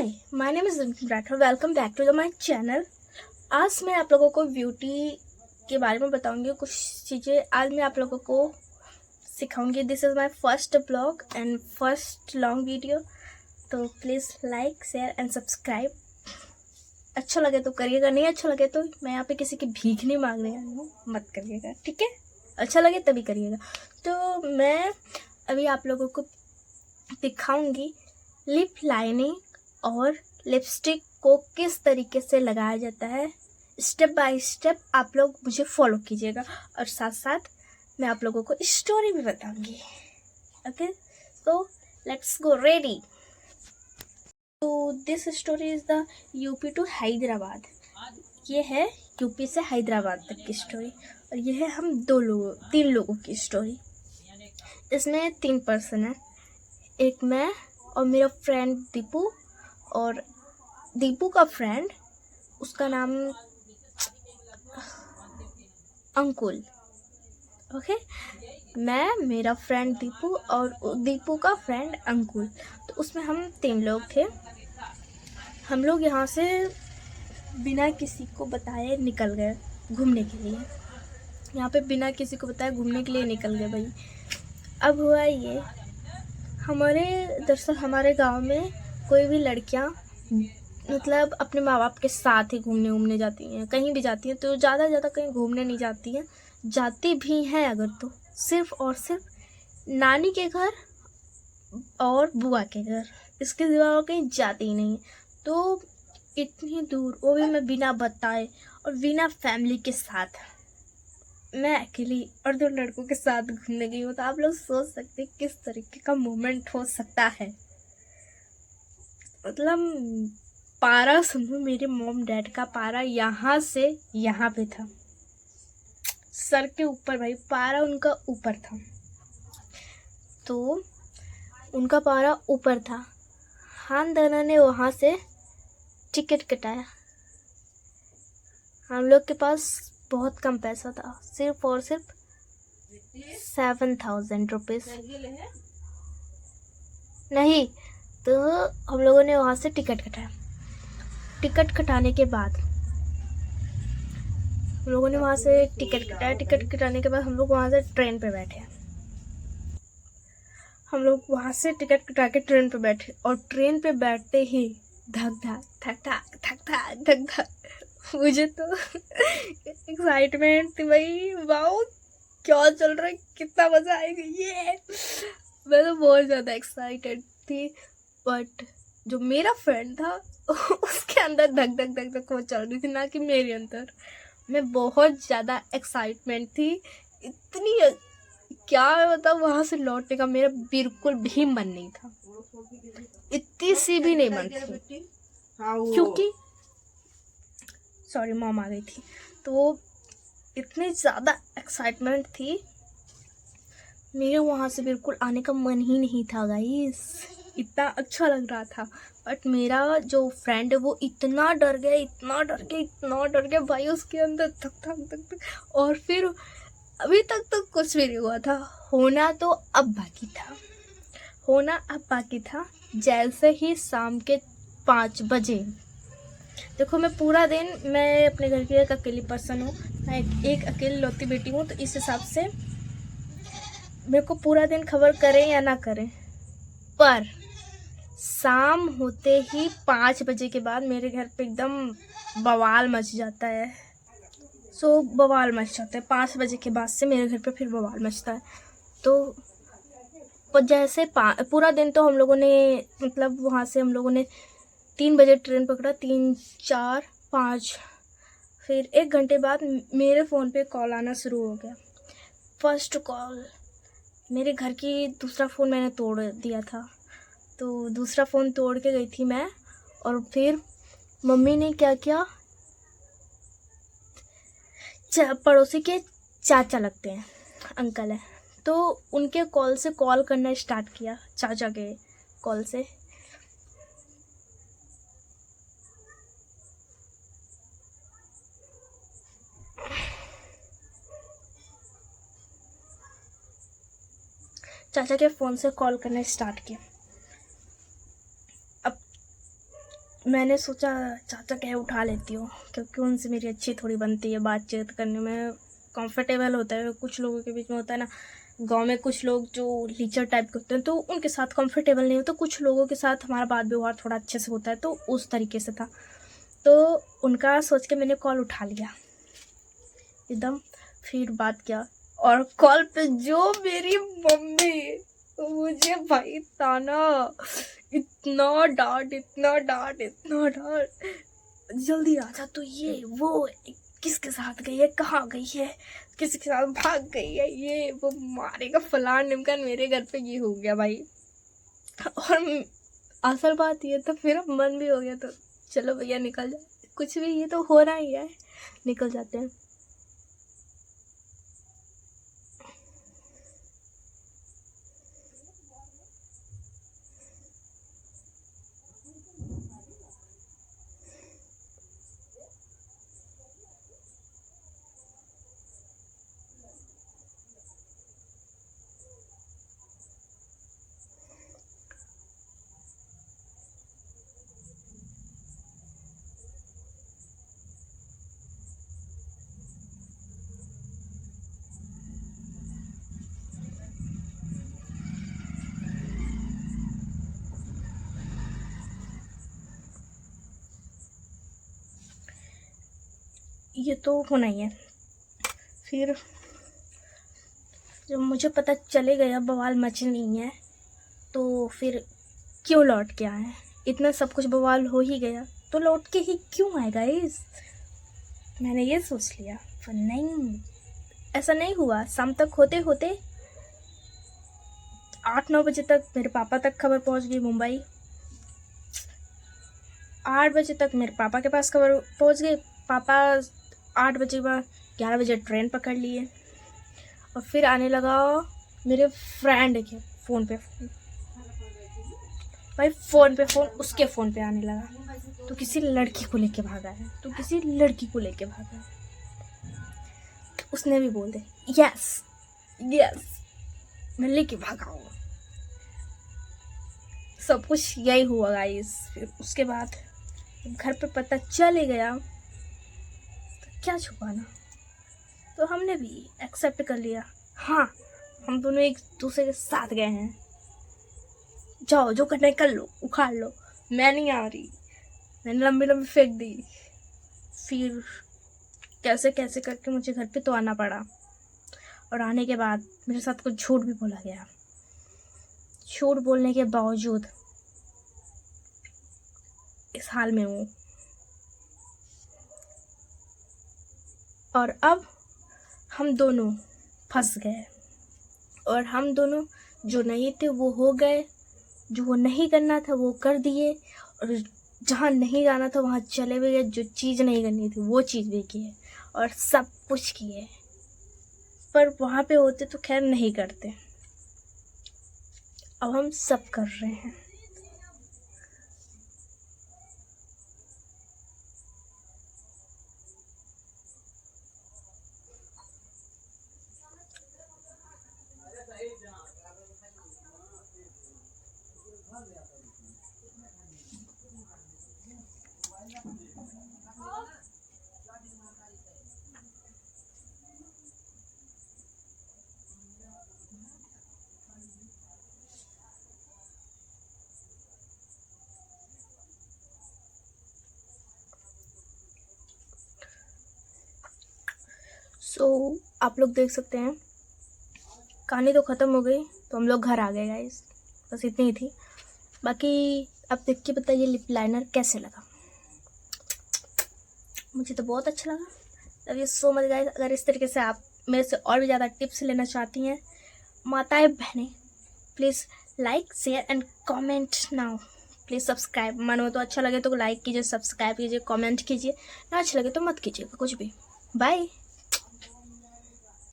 Hi, my name is Rathore. Welcome back to the my channel. आज मैं आप लोगों को ब्यूटी के बारे में बताऊंगी कुछ चीज़ें। आज मैं आप लोगों को सिखाऊंगी। This is my first blog and first long video, तो please like, share and subscribe. अच्छा लगे तो करिएगा, नहीं अच्छा लगे तो मैं यहाँ पे किसी की भीख नहीं मांग रही हूँ, मत करिएगा, ठीक है। अच्छा लगे तभी करिएगा। तो मैं अभी आप लोगों को दिखाऊंगी लिप लाइनिंग और लिपस्टिक को किस तरीके से लगाया जाता है। स्टेप बाय स्टेप आप लोग मुझे फॉलो कीजिएगा और साथ साथ मैं आप लोगों को स्टोरी भी बताऊंगी। ओके, तो लेट्स गो रेडी। तो this story is the UP to Hyderabad. ये है यूपी से हैदराबाद तक की स्टोरी और ये है हम तीन लोगों की स्टोरी। इसमें 3 पर्सन है, एक मैं और मेरा फ्रेंड दीपू, और दीपू का फ्रेंड, उसका नाम अंकुल। ओके, मैं, मेरा फ्रेंड दीपू और दीपू का फ्रेंड अंकुल। तो उसमें हम 3 लोग थे। हम लोग यहाँ से बिना किसी को बताए निकल गए घूमने के लिए। यहाँ पे बिना किसी को बताए घूमने के लिए निकल गए भाई। अब हुआ ये, दरअसल हमारे गांव में कोई भी लड़कियां मतलब अपने माँ बाप के साथ ही घूमने जाती हैं, कहीं भी जाती हैं तो ज़्यादा कहीं घूमने नहीं जाती हैं। जाती भी हैं अगर तो सिर्फ और सिर्फ नानी के घर और बुआ के घर, इसके सिवा और कहीं जाती ही नहीं। तो इतनी दूर, वो भी मैं बिना बताए और बिना फैमिली के साथ, मैं अकेली और 2 लड़कों के साथ घूमने गई हूँ। तो आप लोग सोच सकते हैं किस तरीके का मोमेंट हो सकता है। मतलब पारा सुनो, मेरे मॉम डैड का पारा यहाँ से यहाँ पे था, सर के ऊपर भाई, पारा उनका ऊपर था। तो उनका पारा ऊपर था। हम दोनों ने वहाँ से टिकट कटाया। हम लोग के पास बहुत कम पैसा था, सिर्फ और सिर्फ 7,000 रुपीज़ नहीं। तो हम लोगों ने वहाँ से टिकट कटाया। टिकट कटाने के बाद हम लोगों ने वहाँ से टिकट कटाया। टिकट कटाने के बाद हम लोग वहाँ से ट्रेन पे बैठे। हम लोग वहाँ से टिकट कटा के ट्रेन पे बैठे और ट्रेन पे बैठते ही धक धक धक धक धक धक धक धक, मुझे तो एक्साइटमेंट थी भाई। वाओ, क्या चल रहा है, कितना मजा आएगा ये। मैं तो बहुत ज़्यादा एक्साइटेड थी, बट जो मेरा फ्रेंड था उसके अंदर धक धक धक धक वो चल रही थी, ना कि मेरे अंदर। मैं बहुत ज़्यादा एक्साइटमेंट थी, इतनी, क्या मतलब वहाँ से लौटने का मेरा बिल्कुल भी मन नहीं था, इतनी सी भी नहीं मन थी, क्योंकि सॉरी मॉम आ गई थी। तो इतनी ज़्यादा एक्साइटमेंट थी, मेरे वहाँ से बिल्कुल आने का मन ही नहीं था गाइस। इतना अच्छा लग रहा था, बट मेरा जो फ्रेंड है वो इतना डर गया, इतना डर गया, इतना डर गया भाई, उसके अंदर धक धक धक धक। और फिर अभी तक तो कुछ भी नहीं हुआ था, होना तो अब बाकी था, होना अब बाकी था। जैसे ही शाम के 5 बजे, देखो मैं पूरा दिन, मैं अपने घर की एक अकेली पर्सन हूँ, मैं एक अकेली लौती बेटी हूँ, तो इस हिसाब से मेरे को पूरा दिन खबर करें या ना करें, पर शाम होते ही 5 बजे के बाद मेरे घर पे एकदम बवाल मच जाता है। बवाल मच जाता है 5 बजे के बाद से मेरे घर पे फिर बवाल मचता है। तो जैसे पूरा दिन तो हम लोगों ने, मतलब वहाँ से हम लोगों ने 3 बजे ट्रेन पकड़ा, 3, 4, 5, फिर 1 घंटे बाद मेरे फ़ोन पे कॉल आना शुरू हो गया। फर्स्ट कॉल मेरे घर की, दूसरा फ़ोन मैंने तोड़ दिया था, तो दूसरा फ़ोन तोड़ के गई थी मैं। और फिर मम्मी ने क्या किया, पड़ोसी के चाचा लगते हैं, अंकल हैं, तो उनके कॉल से कॉल करना स्टार्ट किया, चाचा के कॉल से। चाचा के फ़ोन से कॉल करना स्टार्ट किया। अब मैंने सोचा चाचा कहे उठा लेती हूँ, क्योंकि उनसे मेरी अच्छी थोड़ी बनती है, बातचीत करने में कंफर्टेबल होता है। कुछ लोगों के बीच में होता है ना, गांव में कुछ लोग जो लीचर टाइप के होते हैं तो उनके साथ कंफर्टेबल नहीं होता, कुछ लोगों के साथ हमारा बात व्यवहार थोड़ा अच्छे से होता है, तो उस तरीके से था। तो उनका सोच के मैंने कॉल उठा लिया एकदम, फिर बात किया। और कॉल पे जो मेरी मम्मी मुझे भाई ताना, इतना डांट, इतना डांट, इतना डांट, जल्दी आ जा, तो ये वो किसके साथ गई है, कहाँ गई है, किसी के साथ भाग गई है, ये वो मारेगा फलान निमकन, मेरे घर पे ये हो गया भाई। और असल बात ये तो फिर मन भी हो गया, तो चलो भैया निकल जाए, कुछ भी ये तो हो रहा ही है, निकल जाते हैं। ये तो होना ही है। फिर जब मुझे पता चले गया बवाल मच नहीं है, तो फिर क्यों लौट के आए? इतना सब कुछ बवाल हो ही गया तो लौट के ही क्यों आए गाइस? मैंने ये सोच लिया, पर नहीं, ऐसा नहीं हुआ। शाम तक होते होते 8-9 बजे तक मेरे पापा तक खबर पहुंच गई मुंबई। 8 बजे तक मेरे पापा के पास खबर पहुंच गई। पापा 8 बजे बाद 11 बजे ट्रेन पकड़ लिए, और फिर आने लगा मेरे फ्रेंड के फ़ोन पे फ़ोन, भाई फ़ोन पे फ़ोन, उसके फ़ोन पे आने लगा, तो किसी लड़की को लेके भागा है, तो किसी लड़की को लेके भागा है। उसने भी बोल दे यस यस, मैं लेके भागा हूँ। सब कुछ यही हुआ गाइस। फिर उसके बाद घर पे पता चल ही गया तो क्या छुपाना, तो हमने भी एक्सेप्ट कर लिया। हाँ, हम दोनों एक दूसरे के साथ गए हैं, जाओ जो करना है कर लो, उखाड़ लो, मैं नहीं आ रही। मैंने लंबी लंबी फेंक दी। फिर कैसे कैसे करके मुझे घर पे तो आना पड़ा, और आने के बाद मेरे साथ कुछ झूठ भी बोला गया। झूठ बोलने के बावजूद इस हाल में हूँ। और अब हम दोनों फंस गए, और हम दोनों जो नहीं थे वो हो गए, जो वो नहीं करना था वो कर दिए, और जहाँ नहीं जाना था वहाँ चले भी गए। जो चीज़ नहीं करनी थी वो चीज़ भी किए, और सब कुछ किए, पर वहाँ पे होते तो खैर नहीं करते। अब हम सब कर रहे हैं। आप लोग देख सकते हैं, कहानी तो ख़त्म हो गई, तो हम लोग घर आ गए गाइस। बस इतनी ही थी। बाकी आप देख के बताइए लिप लाइनर कैसे लगा। मुझे तो बहुत अच्छा लगा। Love you so much guys. अगर इस तरीके से आप मेरे से और भी ज़्यादा टिप्स लेना चाहती हैं, माताएं बहनें, please like share and comment now. Please subscribe, मन हो तो अच्छा लगे तो लाइक कीजिए, सब्सक्राइब कीजिए, कमेंट कीजिए, ना अच्छा लगे तो मत कीजिएगा कुछ भी। बाय।